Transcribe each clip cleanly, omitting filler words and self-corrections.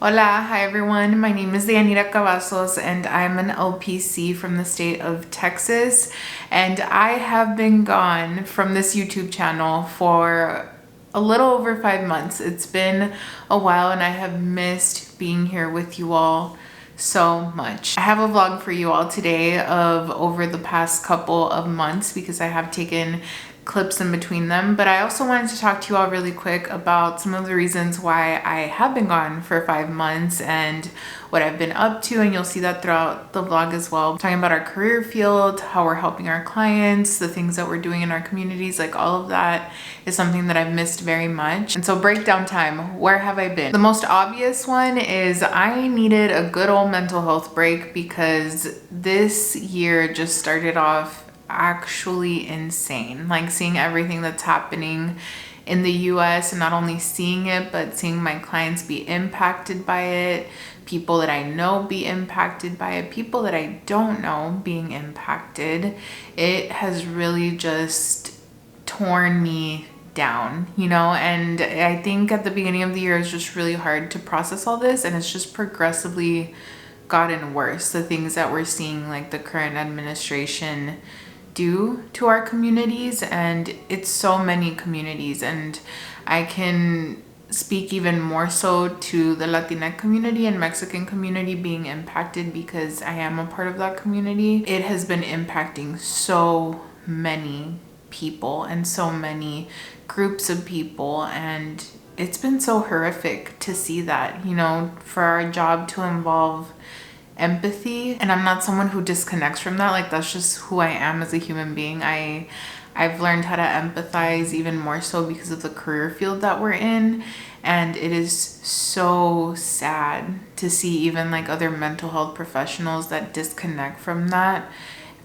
Hola, hi everyone. My name is Deyaniracavazos and I'm an LPC from the state of Texas. And I have been gone from this YouTube channel for a little over 5 months. It's been a while and I have missed being here with you all so much. I have a vlog for you all today of over the past couple of months because I have taken clips in between them, but I also wanted to talk to you all really quick about some of the reasons why I have been gone for 5 months and what I've been up to, and you'll see that throughout the vlog as well. Talking about our career field, how we're helping our clients, the things that we're doing in our communities, like all of that is something that I've missed very much. And so breakdown time, where have I been? The most obvious one is I needed a good old mental health break because this year just started off actually insane. Like seeing everything that's happening in the US and not only seeing it, but seeing my clients be impacted by it, people that I know be impacted by it, people that I don't know being impacted. It has really just torn me down, you know, and I think at the beginning of the year it's just really hard to process all this, and it's just progressively gotten worse. The things that we're seeing, like the current administration do to our communities, and it's so many communities, and I can speak even more so to the Latinx community and Mexican community being impacted because I am a part of that community. It has been impacting so many people and so many groups of people, and it's been so horrific to see that, you know, for our job to involve empathy, and I'm not someone who disconnects from that. Like, that's just who I am as a human being. I've learned how to empathize even more so because of the career field that we're in, and it is so sad to see even like other mental health professionals that disconnect from that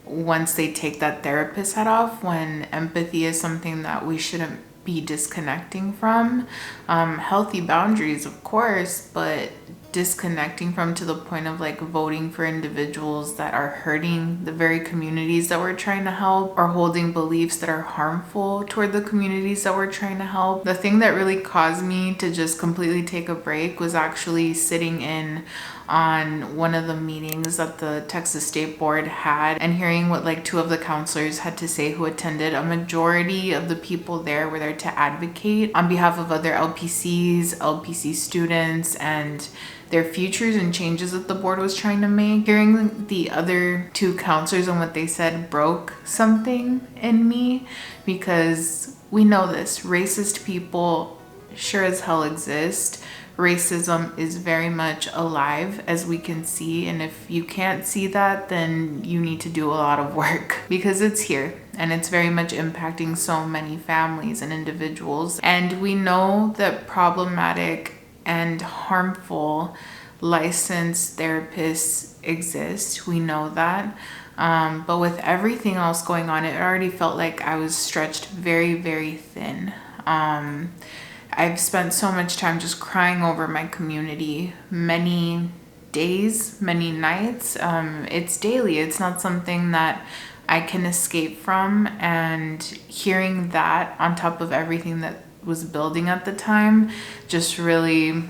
once they take that therapist hat off, when empathy is something that we shouldn't be disconnecting from. Healthy boundaries, of course, but disconnecting from to the point of like voting for individuals that are hurting the very communities that we're trying to help, or holding beliefs that are harmful toward the communities that we're trying to help. The thing that really caused me to just completely take a break was actually sitting in on one of the meetings that the Texas State Board had and hearing what like two of the counselors had to say who attended. A majority of the people there were there to advocate on behalf of other LPCs, LPC students, and their futures and changes that the board was trying to make. Hearing the other two counselors and what they said broke something in me, because we know this, racist people sure as hell exist. Racism is very much alive, as we can see, and if you can't see that, then you need to do a lot of work because it's here and it's very much impacting so many families and individuals. And we know that problematic and harmful licensed therapists exist. We know that. But with everything else going on, it already felt like I was stretched very, very thin. I've spent so much time just crying over my community, many days, many nights. It's daily. It's not something that I can escape from. And hearing that on top of everything that was building at the time just really,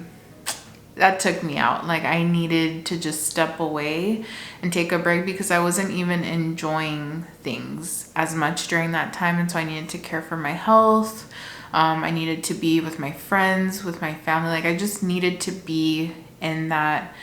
that took me out. Like, I needed to just step away and take a break because I wasn't even enjoying things as much during that time. And so I needed to care for my health. I needed to be with my friends, with my family. Like, I just needed to be in that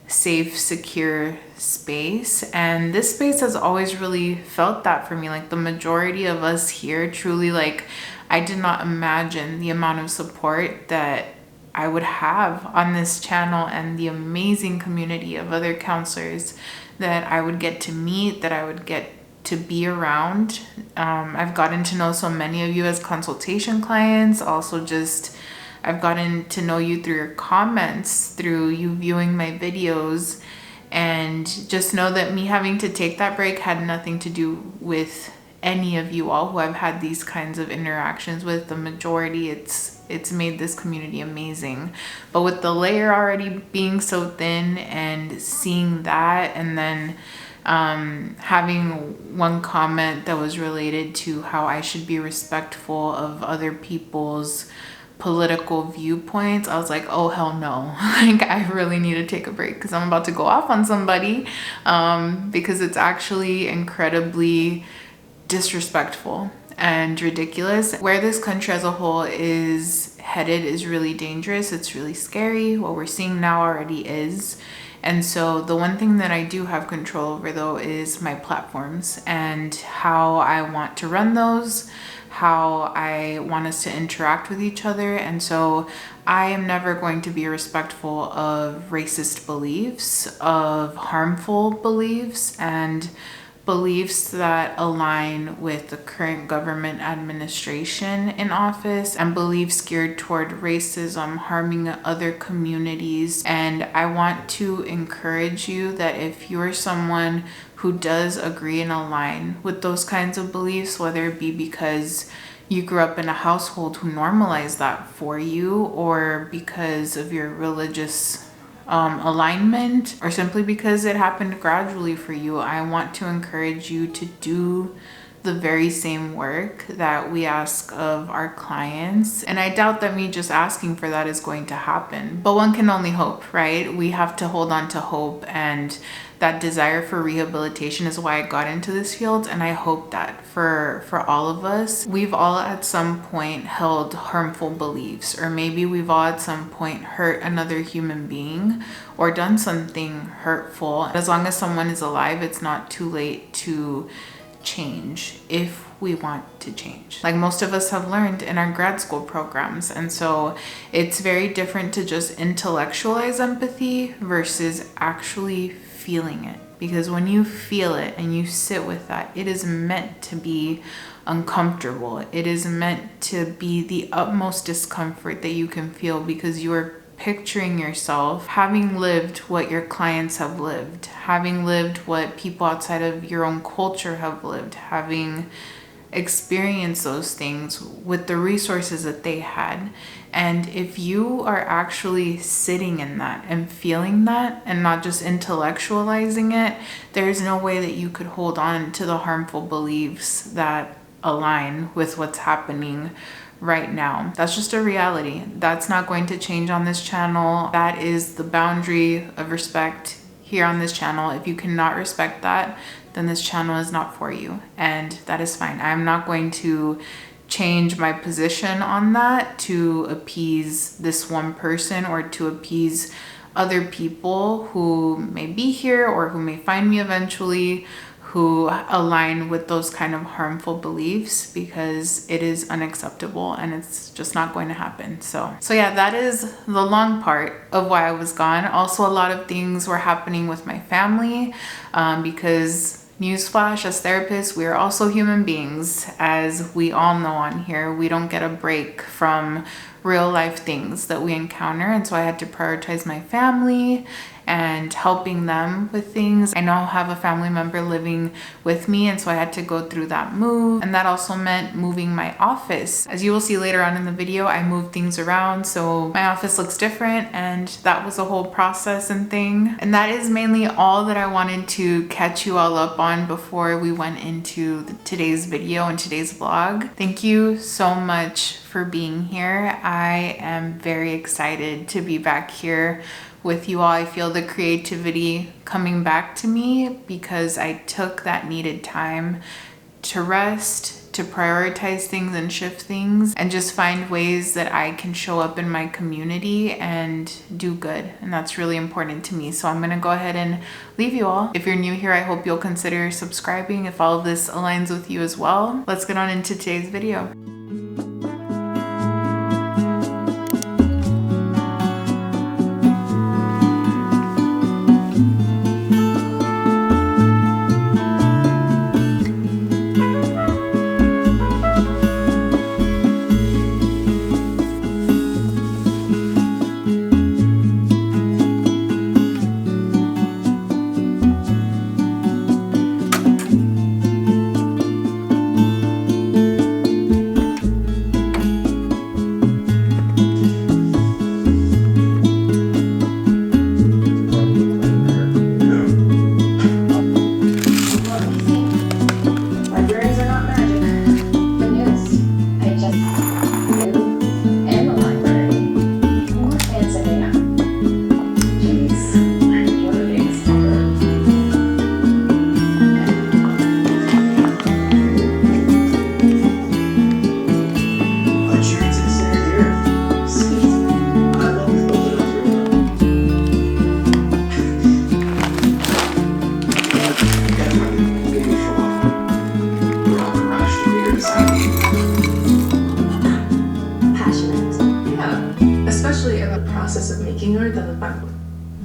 safe, secure space. And this space has always really felt that for me. Like, the majority of us here truly, like, I did not imagine the amount of support that I would have on this channel and the amazing community of other counselors that I would get to meet, that I would get to be around. I've gotten to know so many of you as consultation clients. Also, just I've gotten to know you through your comments, through you viewing my videos, and just know that me having to take that break had nothing to do with any of you all who I've had these kinds of interactions with. The majority, it's made this community amazing. But with the layer already being so thin and seeing that, and then having one comment that was related to how I should be respectful of other people's political viewpoints, I was like, oh hell no. Like, I really need to take a break because I'm about to go off on somebody, because it's actually incredibly disrespectful and ridiculous. Where this country as a whole is headed is really dangerous. It's really scary. What we're seeing now already is. And so the one thing that I do have control over, though, is my platforms and how I want to run those, how I want us to interact with each other. And so I am never going to be respectful of racist beliefs, of harmful beliefs, and beliefs that align with the current government administration in office, and beliefs geared toward racism, harming other communities. And I want to encourage you that if you're someone who does agree and align with those kinds of beliefs, whether it be because you grew up in a household who normalized that for you, or because of your religious alignment, or simply because it happened gradually for you, I want to encourage you to do the very same work that we ask of our clients. And I doubt that me just asking for that is going to happen, but one can only hope, right? We have to hold on to hope, and that desire for rehabilitation is why I got into this field. And I hope that for all of us, we've all at some point held harmful beliefs, or maybe we've all at some point hurt another human being or done something hurtful. As long as someone is alive, it's not too late to change if we want to change, like most of us have learned in our grad school programs. And so it's very different to just intellectualize empathy versus actually feeling it, because when you feel it and you sit with that, it is meant to be uncomfortable. It is meant to be the utmost discomfort that you can feel, because you are picturing yourself having lived what your clients have lived, having lived what people outside of your own culture have lived, having experienced those things with the resources that they had. And if you are actually sitting in that and feeling that and not just intellectualizing it, there's no way that you could hold on to the harmful beliefs that align with what's happening right now. That's just a reality. That's not going to change on this channel. That is the boundary of respect here on this channel. If you cannot respect that, then this channel is not for you, and that is fine. I'm not going to change my position on that to appease this one person or to appease other people who may be here or who may find me eventually, who align with those kind of harmful beliefs, because it is unacceptable and it's just not going to happen. So yeah, that is the long part of why I was gone. Also, a lot of things were happening with my family, because newsflash, as therapists, we are also human beings. As we all know on here, we don't get a break from real life things that we encounter. And so I had to prioritize my family and helping them with things. I now have a family member living with me, and so I had to go through that move. And that also meant moving my office. As you will see later on in the video, I moved things around so my office looks different, and that was a whole process and thing. And that is mainly all that I wanted to catch you all up on before we went into today's video and today's vlog. Thank you so much for being here. I am very excited to be back here with you all. I feel the creativity coming back to me because I took that needed time to rest, to prioritize things and shift things, and just find ways that I can show up in my community and do good. And that's really important to me. So I'm gonna go ahead and leave you all. If you're new here, I hope you'll consider subscribing if all of this aligns with you as well. Let's get on into today's video.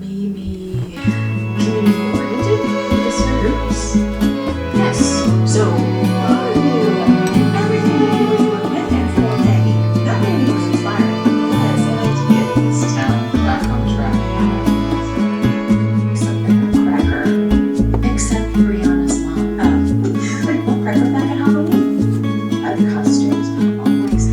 maybe community-oriented listeners. Yes. So, everything that you work with and for Peggy, that made me most inspired. Yes, I like to get this town back on track. Except for Cracker. Except for Brianna's mom. Like, we'll Cracker back at Halloween. The costumes, always.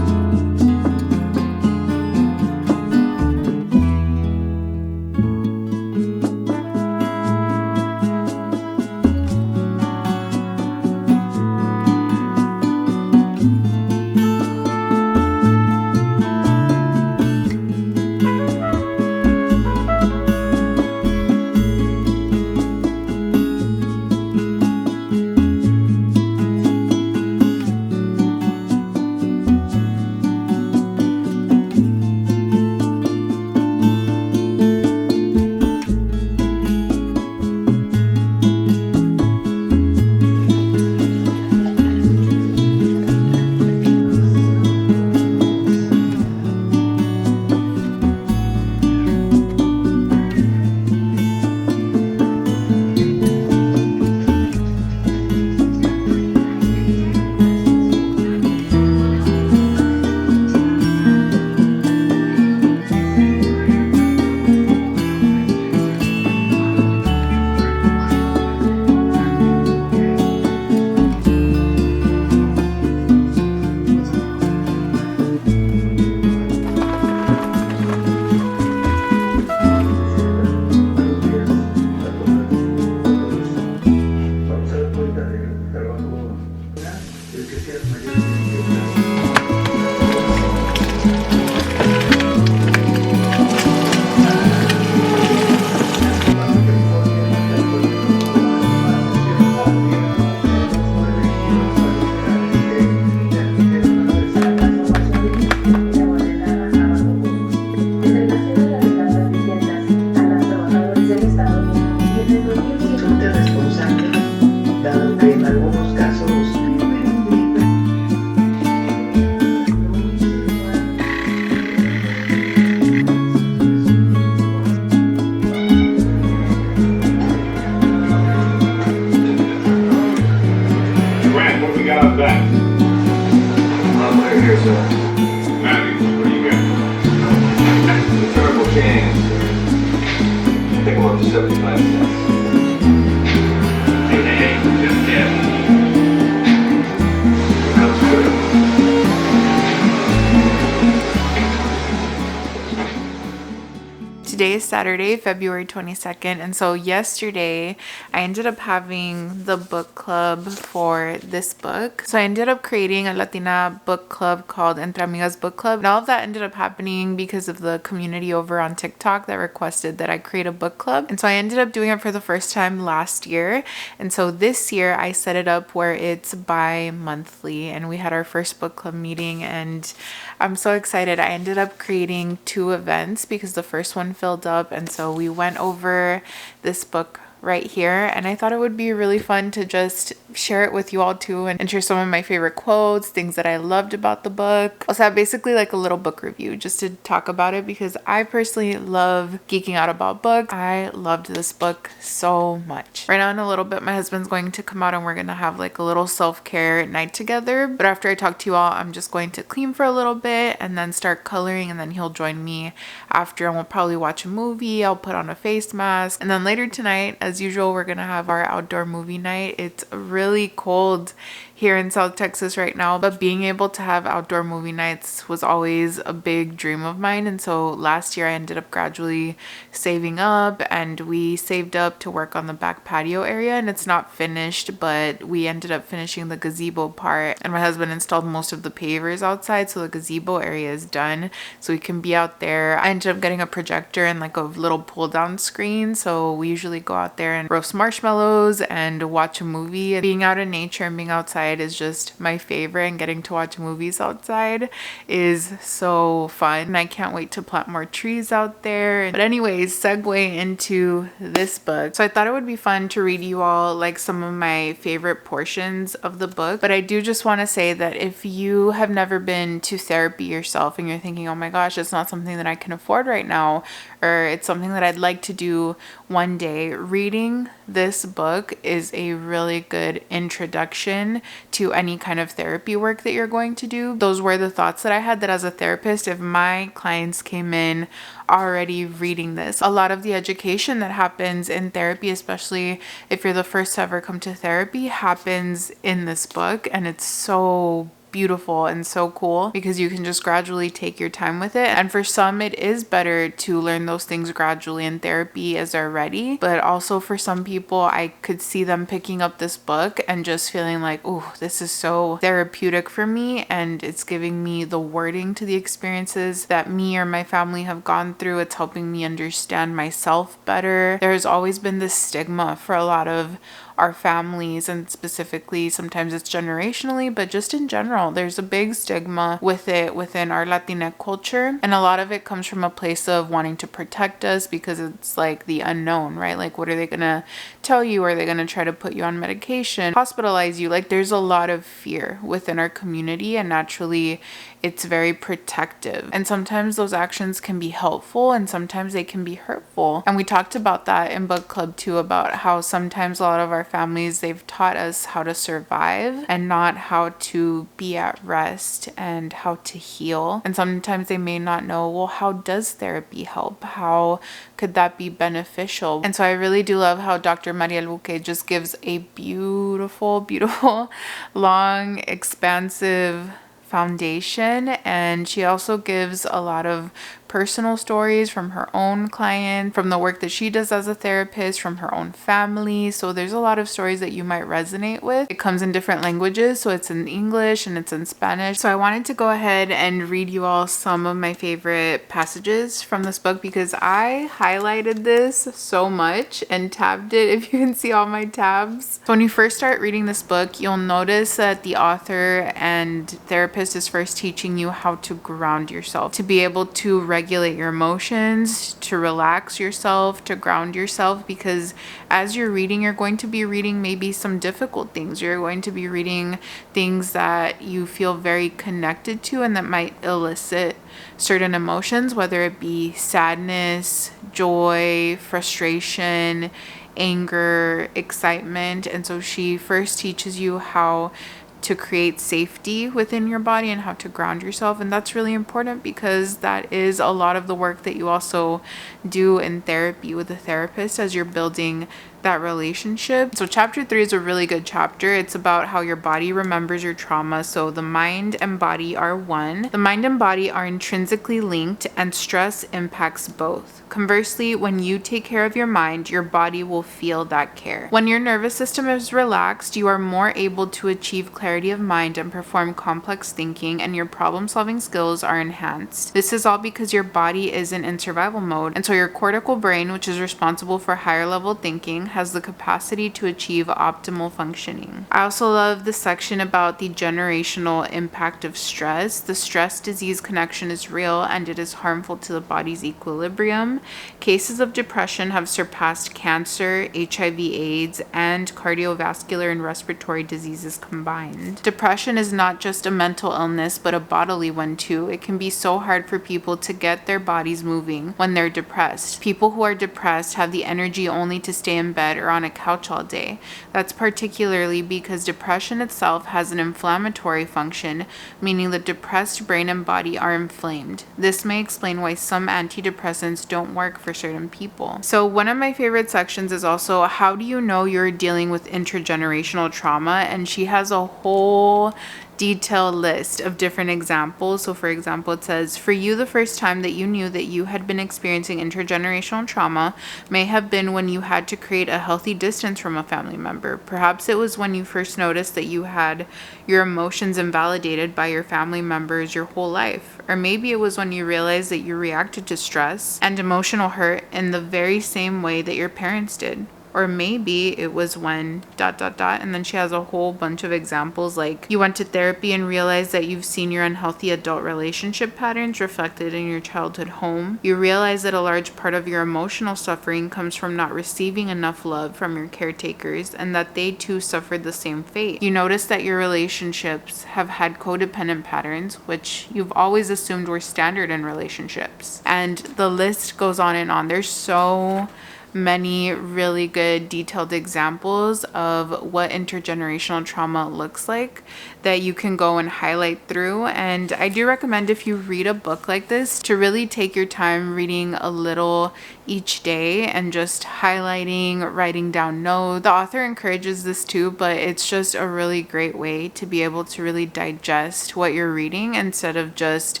Today is Saturday, February 22nd, and so yesterday I ended up having the book club for this book. So I ended up creating a Latina book club called Entre Amigas Book Club. And all of that ended up happening because of the community over on TikTok that requested that I create a book club. And so I ended up doing it for the first time last year. And so this year I set it up where it's bi-monthly, and we had our first book club meeting, and I'm so excited. I ended up creating 2 events because the first one filled up, and so we went over this book right here, and I thought it would be really fun to just share it with you all too, and share some of my favorite quotes, things that I loved about the book. Also have basically like a little book review just to talk about it, because I personally love geeking out about books. I loved this book so much. Right now in a little bit my husband's going to come out and we're gonna have like a little self-care night together, but after I talk to you all, I'm just going to clean for a little bit and then start coloring, and then he'll join me after, and we'll probably watch a movie. I'll put on a face mask, and then later tonight, as usual, we're gonna have our outdoor movie night. It's really cold here in South Texas right now, but being able to have outdoor movie nights was always a big dream of mine. And so last year I ended up gradually saving up, and we saved up to work on the back patio area, and it's not finished, but we ended up finishing the gazebo part, and my husband installed most of the pavers outside, so the gazebo area is done, so we can be out there. I ended up getting a projector and like a little pull down screen, so we usually go out there and roast marshmallows and watch a movie. Being out in nature and being outside is just my favorite, and getting to watch movies outside is so fun, and I can't wait to plant more trees out there. But anyways, segue into this book. So I thought it would be fun to read you all like some of my favorite portions of the book, but I do just want to say that if you have never been to therapy yourself and you're thinking, oh my gosh, it's not something that I can afford right now, or it's something that I'd like to do one day, reading this book is a really good introduction to any kind of therapy work that you're going to do. Those were the thoughts that I had, that as a therapist, if my clients came in already reading this, a lot of the education that happens in therapy, especially if you're the first to ever come to therapy, happens in this book, and it's so beautiful and so cool because you can just gradually take your time with it. And for some, it is better to learn those things gradually in therapy as they're ready. But also for some people, I could see them picking up this book and just feeling like, oh, this is so therapeutic for me, and it's giving me the wording to the experiences that me or my family have gone through. It's helping me understand myself better. There's always been this stigma for a lot of our families, and specifically sometimes it's generationally, but just in general, there's a big stigma with it within our Latinx culture, and a lot of it comes from a place of wanting to protect us because it's like the unknown, right? Like, what are they gonna tell you? Are they gonna try to put you on medication, hospitalize you? Like, there's a lot of fear within our community, and naturally it's very protective, and sometimes those actions can be helpful and sometimes they can be hurtful. And we talked about that in book club too, about how sometimes a lot of our families, they've taught us how to survive and not how to be at rest and how to heal. And sometimes they may not know, well, how does therapy help? How could that be beneficial? And so I really do love how Dr. Maria Luque just gives a beautiful, beautiful, long, expansive foundation, and she also gives a lot of personal stories from her own client, from the work that she does as a therapist, from her own family. So there's a lot of stories that you might resonate with. It comes in different languages, so it's in English and it's in Spanish. So I wanted to go ahead and read you all some of my favorite passages from this book because I highlighted this so much and tabbed it, if you can see all my tabs. So when you first start reading this book, you'll notice that the author and therapist is first teaching you how to ground yourself, to be able to regulate your emotions, to relax yourself, to ground yourself, because as you're reading, you're going to be reading maybe some difficult things. You're going to be reading things that you feel very connected to and that might elicit certain emotions, whether it be sadness, joy, frustration, anger, excitement. And so she first teaches you how to create safety within your body and how to ground yourself. And that's really important because that is a lot of the work that you also do in therapy with a therapist as you're building that relationship. So chapter 3 is a really good chapter. It's about how your body remembers your trauma. So the mind and body are one. The mind and body are intrinsically linked, and stress impacts both. Conversely, when you take care of your mind, your body will feel that care. When your nervous system is relaxed, you are more able to achieve clarity of mind and perform complex thinking, and your problem-solving skills are enhanced. This is all because your body isn't in survival mode, and so your cortical brain, which is responsible for higher level thinking, has the capacity to achieve optimal functioning. I also love the section about the generational impact of stress. The stress disease connection is real and it is harmful to the body's equilibrium. Cases of depression have surpassed cancer, HIV/AIDS, and cardiovascular and respiratory diseases combined. Depression is not just a mental illness, but a bodily one too. It can be so hard for people to get their bodies moving when they're depressed. People who are depressed have the energy only to stay in bed bed or on a couch all day. That's particularly because depression itself has an inflammatory function, meaning the depressed brain and body are inflamed. This may explain why some antidepressants don't work for certain people. So one of my favorite sections is also, how do you know you're dealing with intergenerational trauma? And she has a whole detailed list of different examples. So for example, it says, for you, the first time that you knew that you had been experiencing intergenerational trauma may have been when you had to create a healthy distance from a family member. Perhaps it was when you first noticed that you had your emotions invalidated by your family members your whole life. Or maybe it was when you realized that you reacted to stress and emotional hurt in the very same way that your parents did. Or maybe it was when ... And then she has a whole bunch of examples, like you went to therapy and realized that you've seen your unhealthy adult relationship patterns reflected in your childhood home. You realize that a large part of your emotional suffering comes from not receiving enough love from your caretakers, and that they too suffered the same fate. You notice that your relationships have had codependent patterns, which you've always assumed were standard in relationships. And the list goes on and on. There's so many really good detailed examples of what intergenerational trauma looks like that you can go and highlight through. And I do recommend, if you read a book like this, to really take your time reading a little each day and just highlighting, writing down notes. The author encourages this too, but it's just a really great way to be able to really digest what you're reading instead of just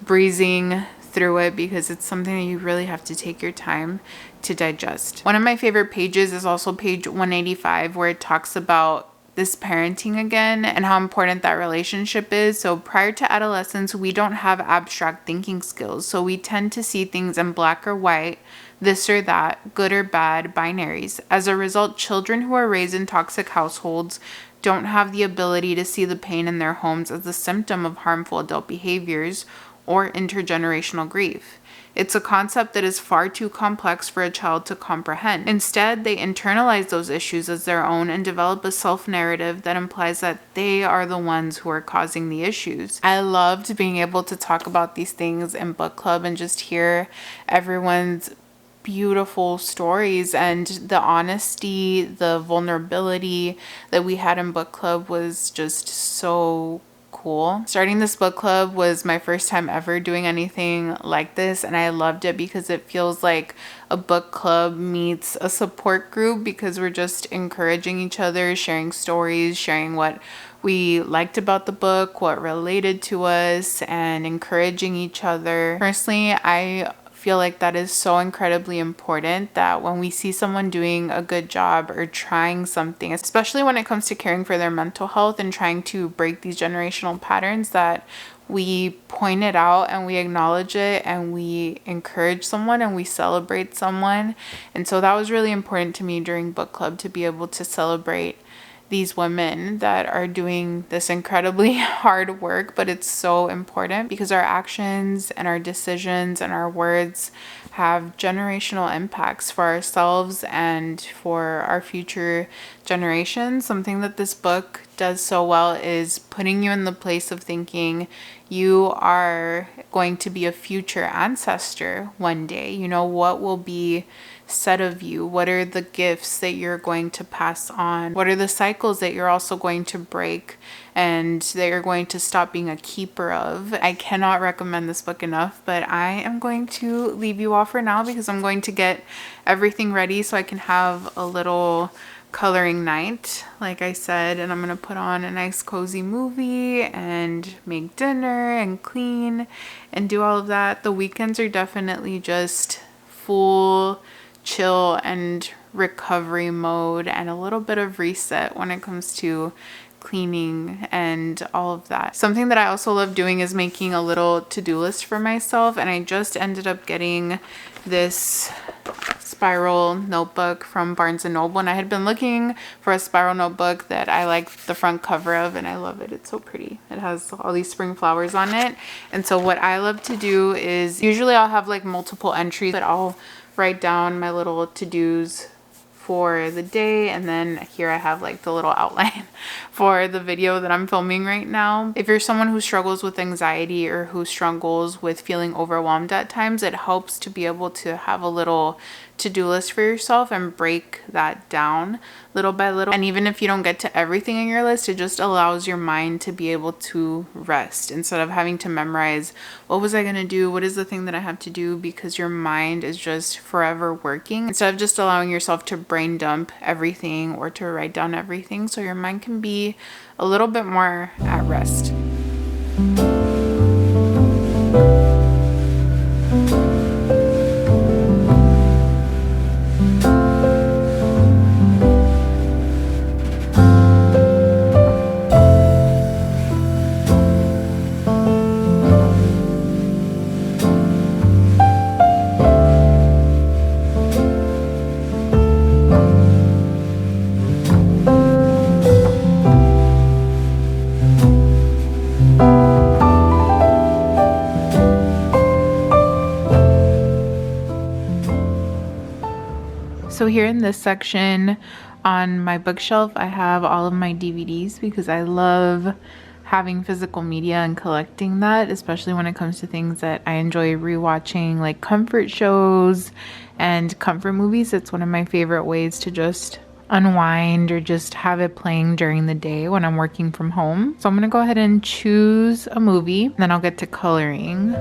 breezing through it, because it's something that you really have to take your time to digest. One of my favorite pages is also page 185, where it talks about this parenting again and how important that relationship is. So prior to adolescence, we don't have abstract thinking skills. So we tend to see things in black or white, this or that, good or bad, binaries. As a result, children who are raised in toxic households don't have the ability to see the pain in their homes as a symptom of harmful adult behaviors or intergenerational grief. It's a concept that is far too complex for a child to comprehend. Instead, they internalize those issues as their own and develop a self-narrative that implies that they are the ones who are causing the issues. I loved being able to talk about these things in book club and just hear everyone's beautiful stories, and the honesty, the vulnerability that we had in book club was just so cool. Starting this book club was my first time ever doing anything like this, and I loved it because it feels like a book club meets a support group, because we're just encouraging each other, sharing stories, sharing what we liked about the book, what related to us, and encouraging each other. Personally, I feel like that is so incredibly important, that when we see someone doing a good job or trying something, especially when it comes to caring for their mental health and trying to break these generational patterns, that we point it out and we acknowledge it and we encourage someone and we celebrate someone. And so that was really important to me during book club, to be able to celebrate these women that are doing this incredibly hard work, but it's so important because our actions and our decisions and our words have generational impacts for ourselves and for our future generations. Something that this book does so well is putting you in the place of thinking you are going to be a future ancestor one day. You know, what will be said of you? What are the gifts that you're going to pass on? What are the cycles that you're also going to break and that you're going to stop being a keeper of? I cannot recommend this book enough, but I am going to leave you off for now because I'm going to get everything ready so I can have a little coloring night, like I said, and I'm gonna put on a nice cozy movie and make dinner and clean and do all of that. The weekends are definitely just full chill and recovery mode and a little bit of reset when it comes to cleaning and all of that. Something that I also love doing is making a little to-do list for myself, and I just ended up getting this spiral notebook from Barnes & Noble, and I had been looking for a spiral notebook that I like the front cover of, and I love it. It's so pretty. It has all these spring flowers on it. And so what I love to do is, usually I'll have like multiple entries, but I'll write down my little to-dos for the day, and then here I have like the little outline for the video that I'm filming right now. If you're someone who struggles with anxiety or who struggles with feeling overwhelmed at times, it helps to be able to have a little to-do list for yourself and break that down little by little. And even if you don't get to everything on your list, it just allows your mind to be able to rest instead of having to memorize, what was I going to do? What is the thing that I have to do? Because your mind is just forever working, instead of just allowing yourself to brain dump everything or to write down everything, so your mind can be a little bit more at rest. So here in this section on my bookshelf, I have all of my DVDs because I love having physical media and collecting that, especially when it comes to things that I enjoy rewatching, like comfort shows and comfort movies. It's one of my favorite ways to just unwind or just have it playing during the day when I'm working from home. So I'm gonna go ahead and choose a movie, then I'll get to coloring.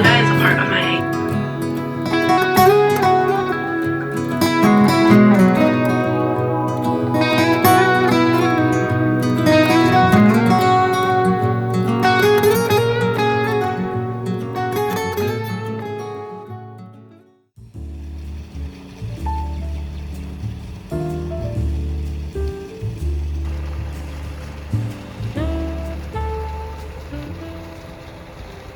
That is a part of my hate.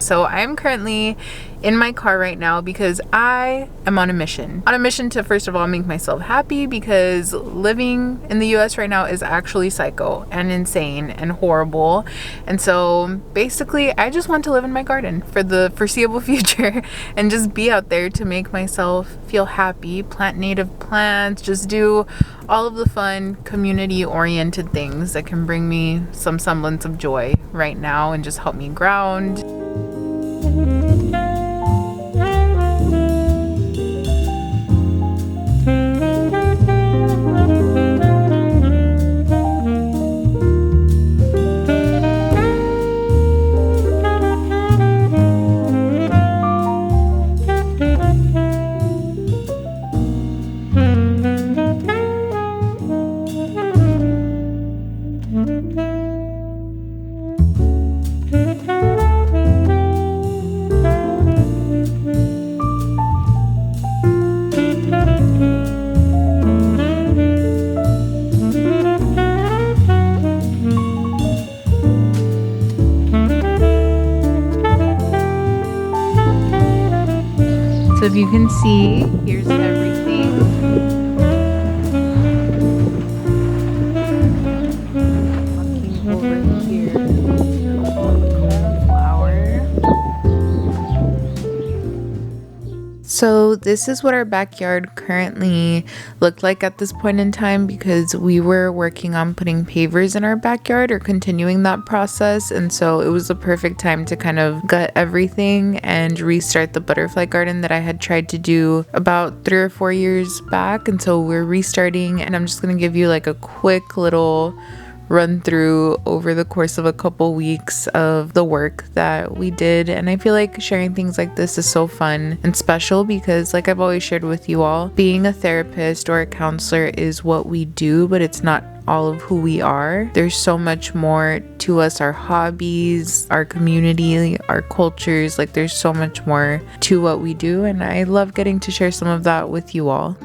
So I'm currently in my car right now because I am on a mission. On a mission to, first of all, make myself happy, because living in the US right now is actually psycho and insane and horrible. And so basically I just want to live in my garden for the foreseeable future and just be out there to make myself feel happy, plant native plants, just do all of the fun community-oriented things that can bring me some semblance of joy right now and just help me ground. So if you can see, here's everything. Walking over here, cornflower. So this is what our backyard currently looked like at this point in time, because we were working on putting pavers in our backyard, or continuing that process, and so it was the perfect time to kind of gut everything and restart the butterfly garden that I had tried to do about 3 or 4 years back. And so we're restarting, and I'm just gonna give you like a quick little run through over the course of a couple weeks of the work that we did. And I feel like sharing things like this is so fun and special because, like I've always shared with you all, being a therapist or a counselor is what we do, but it's not all of who we are. There's so much more to us, our hobbies, our community, our cultures. Like there's so much more to what we do, and I love getting to share some of that with you all.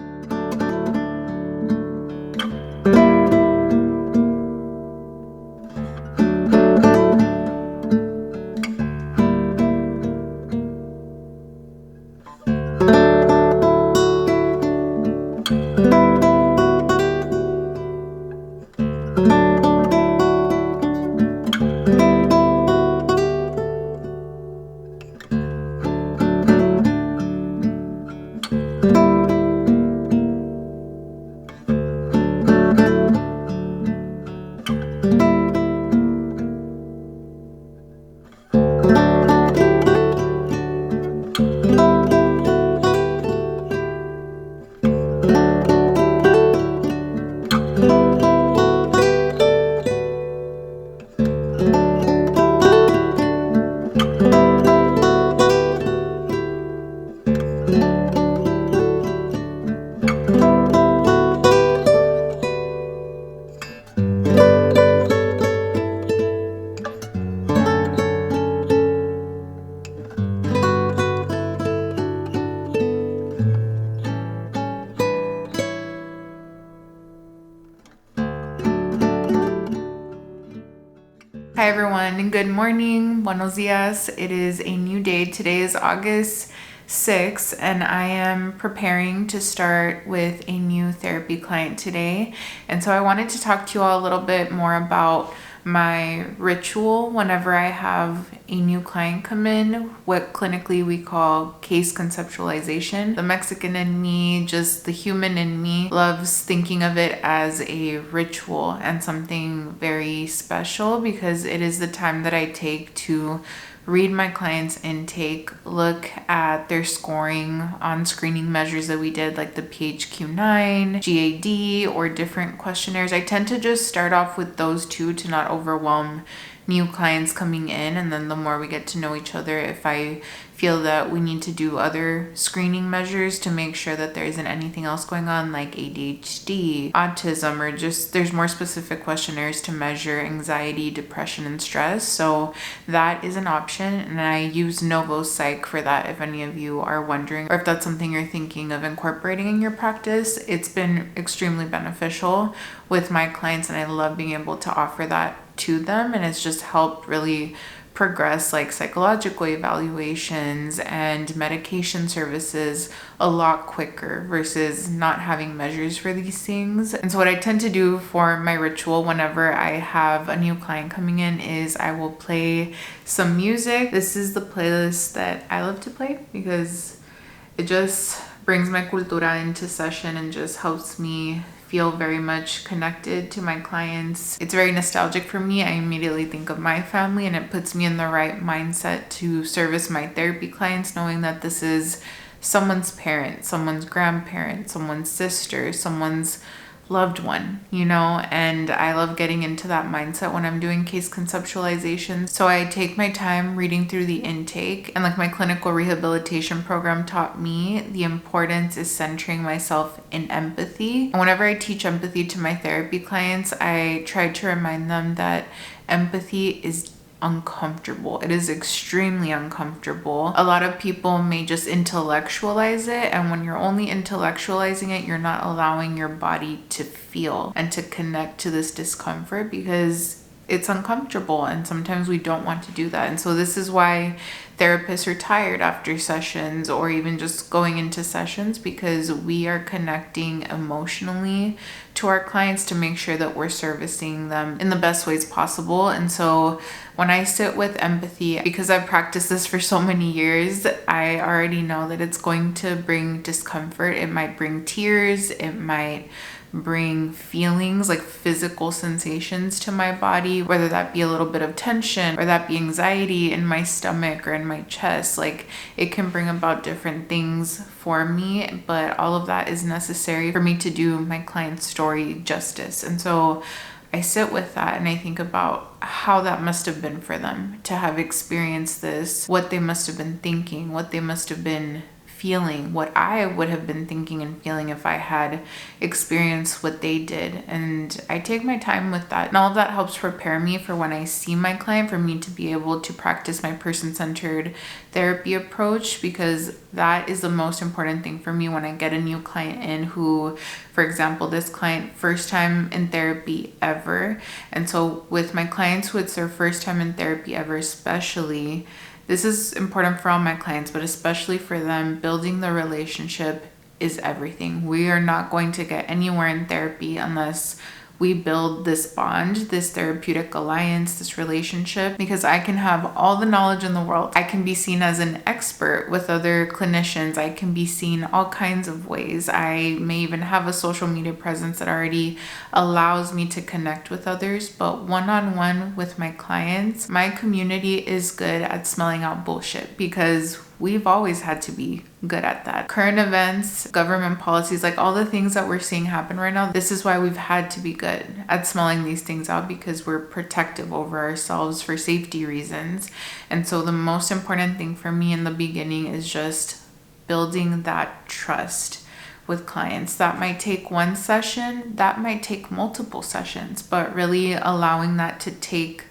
Hi everyone, good morning, buenos dias. It is a new day. Today is August 6th, and I am preparing to start with a new therapy client today. And so I wanted to talk to you all a little bit more about my ritual whenever I have a new client come in, what clinically we call case conceptualization. The Mexican in me, just the human in me, loves thinking of it as a ritual and something very special, because it is the time that I take to read my client's intake, look at their scoring on screening measures that we did, like the PHQ-9, GAD, or different questionnaires. I tend to just start off with those two to not overwhelm new clients coming in, and then the more we get to know each other, if I feel that we need to do other screening measures to make sure that there isn't anything else going on like ADHD, autism, or just there's more specific questionnaires to measure anxiety, depression, and stress. So that is an option, and I use Novo Psych for that if any of you are wondering, or if that's something you're thinking of incorporating in your practice. It's been extremely beneficial with my clients, and I love being able to offer that to them, and it's just helped really progress like psychological evaluations and medication services a lot quicker versus not having measures for these things. And so what I tend to do for my ritual whenever I have a new client coming in is I will play some music. This is the playlist that I love to play because it just brings my cultura into session and just helps me feel very much connected to my clients. It's very nostalgic for me. I immediately think of my family, and it puts me in the right mindset to service my therapy clients, knowing that this is someone's parent, someone's grandparent, someone's sister, someone's loved one, and I love getting into that mindset when I'm doing case conceptualization. So I take my time reading through the intake, and like my clinical rehabilitation program taught me, the importance is centering myself in empathy. And whenever I teach empathy to my therapy clients, I try to remind them that empathy is uncomfortable. It is extremely uncomfortable. A lot of people may just intellectualize it, and when you're only intellectualizing it, you're not allowing your body to feel and to connect to this discomfort because it's uncomfortable, and sometimes we don't want to do that. And so this is why therapists are tired after sessions or even just going into sessions, because we are connecting emotionally to our clients to make sure that we're servicing them in the best ways possible. And so when I sit with empathy, because I've practiced this for so many years, I already know that it's going to bring discomfort. It might bring tears, it might bring feelings like physical sensations to my body, whether that be a little bit of tension or that be anxiety in my stomach or in my chest. Like, it can bring about different things for me, but all of that is necessary for me to do my client's story justice. And so I sit with that and I think about how that must have been for them to have experienced this, what they must have been thinking, what they must have been feeling, what I would have been thinking and feeling if I had experienced what they did. And I take my time with that. And all of that helps prepare me for when I see my client, for me to be able to practice my person-centered therapy approach, because that is the most important thing for me when I get a new client in who, for example, this client, first time in therapy ever. And so with my clients who it's their first time in therapy ever, especially, this is important for all my clients, but especially for them, building the relationship is everything. We are not going to get anywhere in therapy unless we build this bond, this therapeutic alliance, this relationship, because I can have all the knowledge in the world. I can be seen as an expert with other clinicians. I can be seen all kinds of ways. I may even have a social media presence that already allows me to connect with others, but one-on-one with my clients, my community is good at smelling out bullshit, because we've always had to be good at that. Current events, government policies, like all the things that we're seeing happen right now, this is why we've had to be good at smelling these things out, because we're protective over ourselves for safety reasons. And so the most important thing for me in the beginning is just building that trust with clients. That might take one session, that might take multiple sessions, but really allowing that to take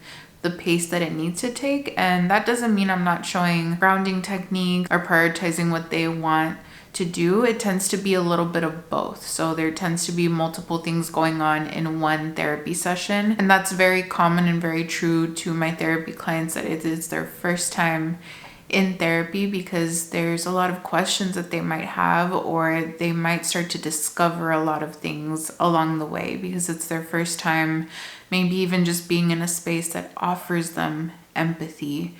the pace that it needs to take. And that doesn't mean I'm not showing grounding technique or prioritizing what they want to do. It tends to be a little bit of both. So there tends to be multiple things going on in one therapy session. And that's very common and very true to my therapy clients, that it is their first time in therapy, because there's a lot of questions that they might have, or they might start to discover a lot of things along the way because it's their first time, maybe even just being in a space that offers them empathy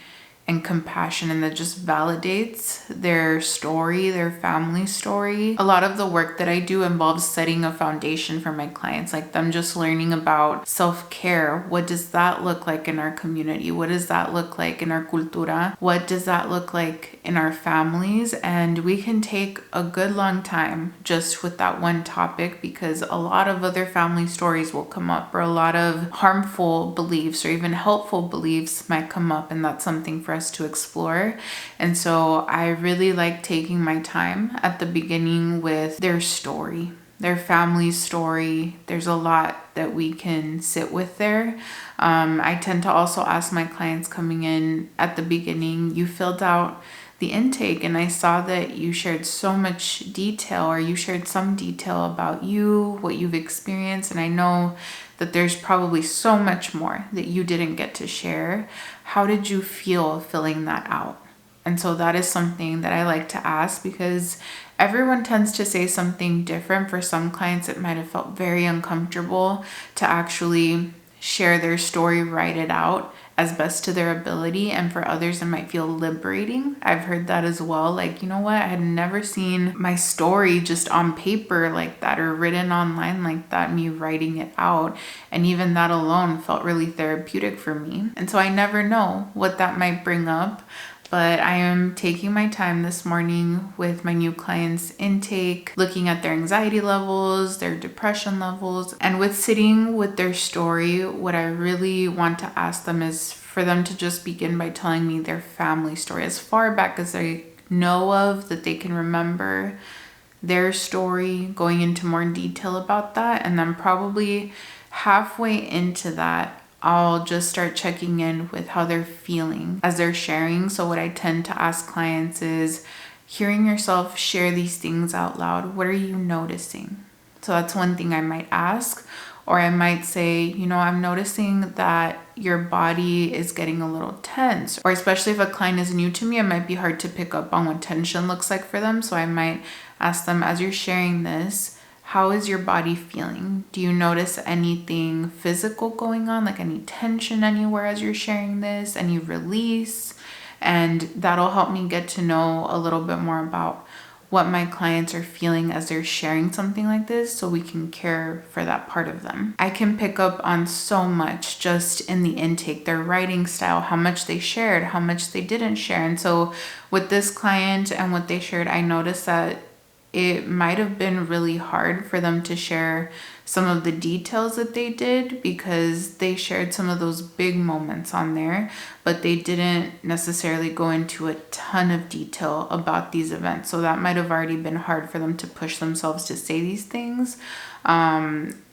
and compassion, and that just validates their story, their family story. A lot of the work that I do involves setting a foundation for my clients, like them just learning about self-care. What does that look like in our community? What does that look like in our cultura? What does that look like in our families? And we can take a good long time just with that one topic, because a lot of other family stories will come up, or a lot of harmful beliefs or even helpful beliefs might come up, and that's something for us to explore. And so I really like taking my time at the beginning with their story, their family's story. There's a lot that we can sit with there. I tend to also ask my clients coming in at the beginning, you filled out the intake and I saw that you shared so much detail, or you shared some detail about you, what you've experienced, and I know that there's probably so much more that you didn't get to share. How did you feel filling that out? And so that is something that I like to ask, because everyone tends to say something different. For some clients, it might have felt very uncomfortable to actually share their story, write it out as best to their ability. And for others, it might feel liberating. I've heard that as well. Like, you know what? I had never seen my story just on paper like that, or written online like that, me writing it out. And even that alone felt really therapeutic for me. And so I never know what that might bring up. But I am taking my time this morning with my new clients' intake, looking at their anxiety levels, their depression levels, and with sitting with their story, what I really want to ask them is for them to just begin by telling me their family story, as far back as they know of, that they can remember their story, going into more detail about that. And then probably halfway into that, I'll just start checking in with how they're feeling as they're sharing. So what I tend to ask clients is, hearing yourself share these things out loud, what are you noticing? So that's one thing I might ask. Or I might say, you know, I'm noticing that your body is getting a little tense. Or especially if a client is new to me, it might be hard to pick up on what tension looks like for them. So I might ask them, as you're sharing this, how is your body feeling? Do you notice anything physical going on, like any tension anywhere as you're sharing this, any release? And that'll help me get to know a little bit more about what my clients are feeling as they're sharing something like this, so we can care for that part of them. I can pick up on so much just in the intake, their writing style, how much they shared, how much they didn't share. And so with this client and what they shared, I noticed that it might have been really hard for them to share some of the details that they did, because they shared some of those big moments on there, but they didn't necessarily go into a ton of detail about these events. So that might have already been hard for them to push themselves to say these things.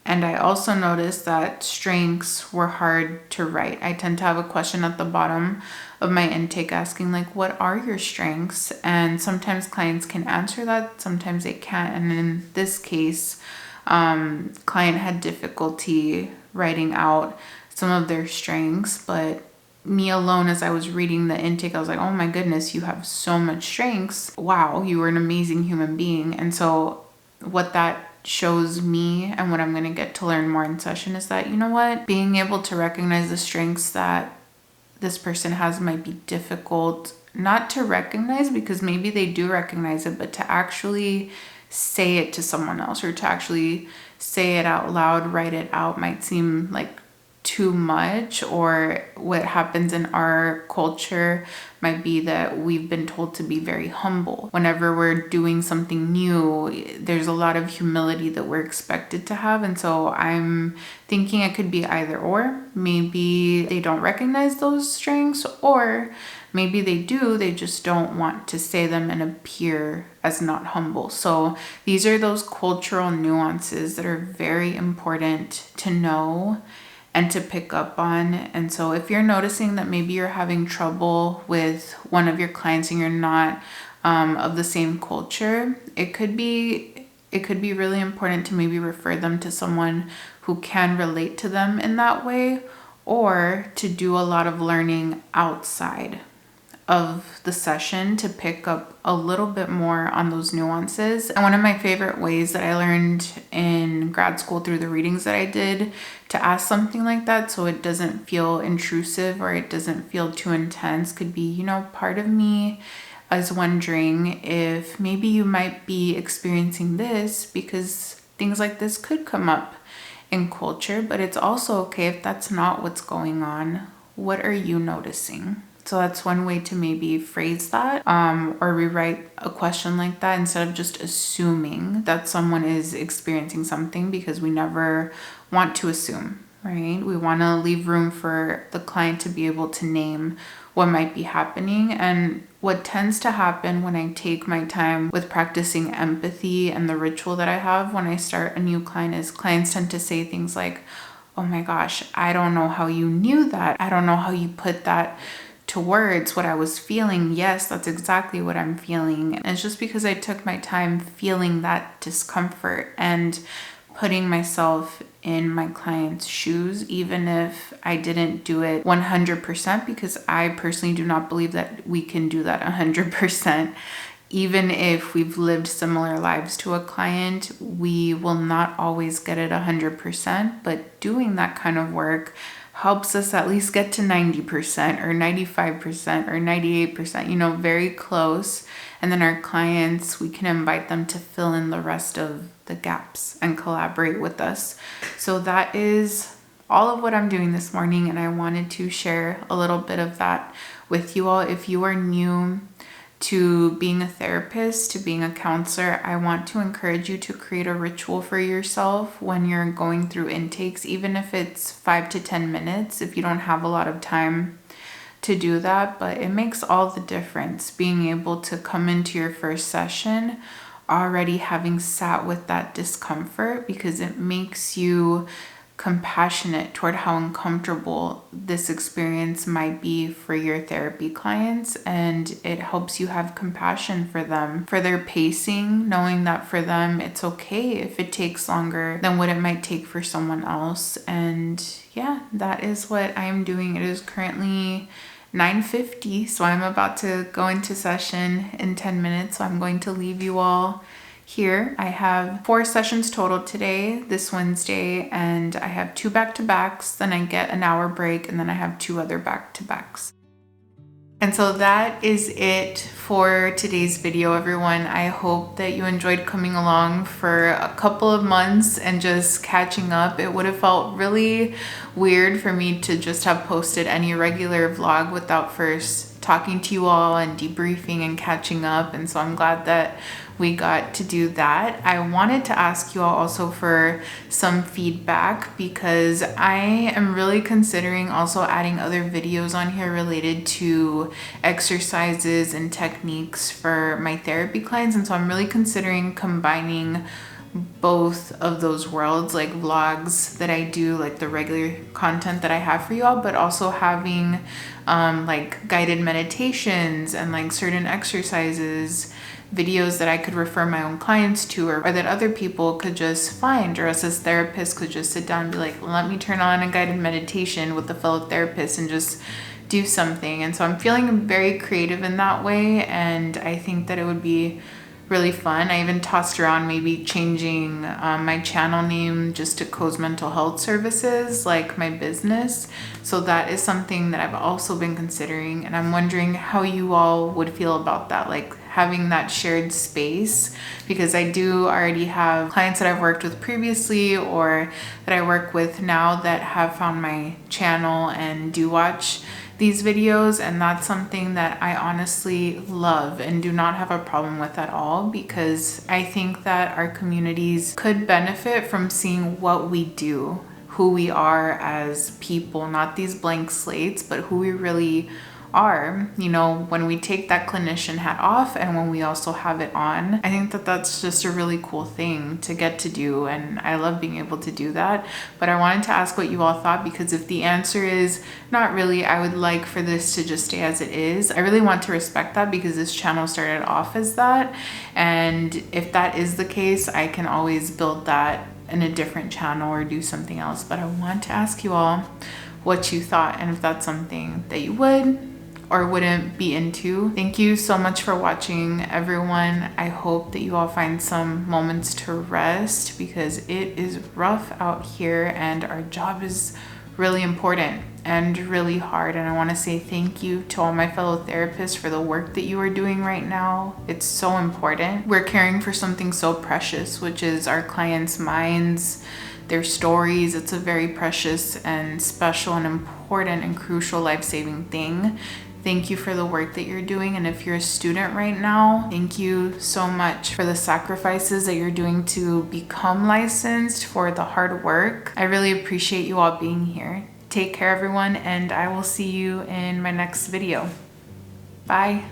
And I also noticed that strengths were hard to write. I tend to have a question at the bottom of my intake asking, like, what are your strengths? And sometimes clients can answer that, sometimes they can't. And in this case, client had difficulty writing out some of their strengths, but me alone, as I was reading the intake, I was like, oh my goodness, you have so much strengths. Wow, you were an amazing human being. And so what that shows me, and what I'm going to get to learn more in session, is that, you know what, being able to recognize the strengths that this person has might be difficult not to recognize, because maybe they do recognize it, but to actually say it to someone else, or to actually say it out loud, write it out, might seem like too much. Or what happens in our culture might be that we've been told to be very humble. Whenever we're doing something new, there's a lot of humility that we're expected to have. And so I'm thinking it could be either or. Maybe they don't recognize those strengths, or maybe they do, they just don't want to say them and appear as not humble. So these are those cultural nuances that are very important to know and to pick up on. And so if you're noticing that maybe you're having trouble with one of your clients and you're not of the same culture, it could be really important to maybe refer them to someone who can relate to them in that way, or to do a lot of learning outside of the session to pick up a little bit more on those nuances. And one of my favorite ways that I learned in grad school through the readings that I did to ask something like that so it doesn't feel intrusive or it doesn't feel too intense could be, you know, part of me is wondering if maybe you might be experiencing this because things like this could come up in culture, but it's also okay if that's not what's going on. What are you noticing? So that's one way to maybe phrase that or rewrite a question like that instead of just assuming that someone is experiencing something, because we never want to assume, right? We want to leave room for the client to be able to name what might be happening. And what tends to happen when I take my time with practicing empathy and the ritual that I have when I start a new client is clients tend to say things like, oh my gosh, I don't know how you knew that. I don't know how you put that to words, what I was feeling. Yes, that's exactly what I'm feeling. And it's just because I took my time feeling that discomfort and putting myself in my client's shoes, even if I didn't do it 100%, because I personally do not believe that we can do that 100%. Even if we've lived similar lives to a client, we will not always get it 100%, but doing that kind of work helps us at least get to 90% or 95% or 98%, you know, very close. And then our clients, we can invite them to fill in the rest of the gaps and collaborate with us. So that is all of what I'm doing this morning. And I wanted to share a little bit of that with you all. If you are new to being a therapist, to being a counselor, I want to encourage you to create a ritual for yourself when you're going through intakes, even if it's 5 to 10 minutes, if you don't have a lot of time to do that. But it makes all the difference being able to come into your first session already having sat with that discomfort, because it makes you compassionate toward how uncomfortable this experience might be for your therapy clients, and it helps you have compassion for them, for their pacing, knowing that for them it's okay if it takes longer than what it might take for someone else. And yeah, that is what I'm doing. It is currently 9:50, so I'm about to go into session in 10 minutes, so I'm going to leave you all here. I have 4 sessions total today, this Wednesday, and I have 2 back-to-backs, then I get an hour break, and then I have 2 other back-to-backs. And so that is it for today's video, everyone. I hope that you enjoyed coming along for a couple of months and just catching up. It would have felt really weird for me to just have posted any regular vlog without first talking to you all and debriefing and catching up. And so I'm glad that we got to do that. I wanted to ask you all also for some feedback, because I am really considering also adding other videos on here related to exercises and techniques for my therapy clients. And so I'm really considering combining both of those worlds, like vlogs that I do, like the regular content that I have for you all, but also having like guided meditations and like certain exercises, videos that I could refer my own clients to, or that other people could just find, or us as therapists could just sit down and be like, let me turn on a guided meditation with a fellow therapist and just do something. And so I'm feeling very creative in that way, and I think that it would be really fun. I even tossed around maybe changing my channel name just to Coze Mental Health Services, like my business. So that is something that I've also been considering, and I'm wondering how you all would feel about that, like having that shared space, because I do already have clients that I've worked with previously or that I work with now that have found my channel and do watch these videos, and that's something that I honestly love and do not have a problem with at all, because I think that our communities could benefit from seeing what we do, who we are as people, not these blank slates, but who we really are, you know, when we take that clinician hat off and when we also have it on. I think that that's just a really cool thing to get to do, and I love being able to do that. But I wanted to ask what you all thought, because if the answer is not really, I would like for this to just stay as it is. I really want to respect that, because this channel started off as that, and if that is the case, I can always build that in a different channel or do something else. But I want to ask you all what you thought, and if that's something that you would or wouldn't be into. Thank you so much for watching, everyone. I hope that you all find some moments to rest because it is rough out here and our job is really important and really hard. And I want to say thank you to all my fellow therapists for the work that you are doing right now. It's so important. We're caring for something so precious, which is our clients' minds, their stories. It's a very precious and special and important and crucial life-saving thing. Thank you for the work that you're doing. And if you're a student right now, thank you so much for the sacrifices that you're doing to become licensed, for the hard work. I really appreciate you all being here. Take care, everyone, and I will see you in my next video. Bye.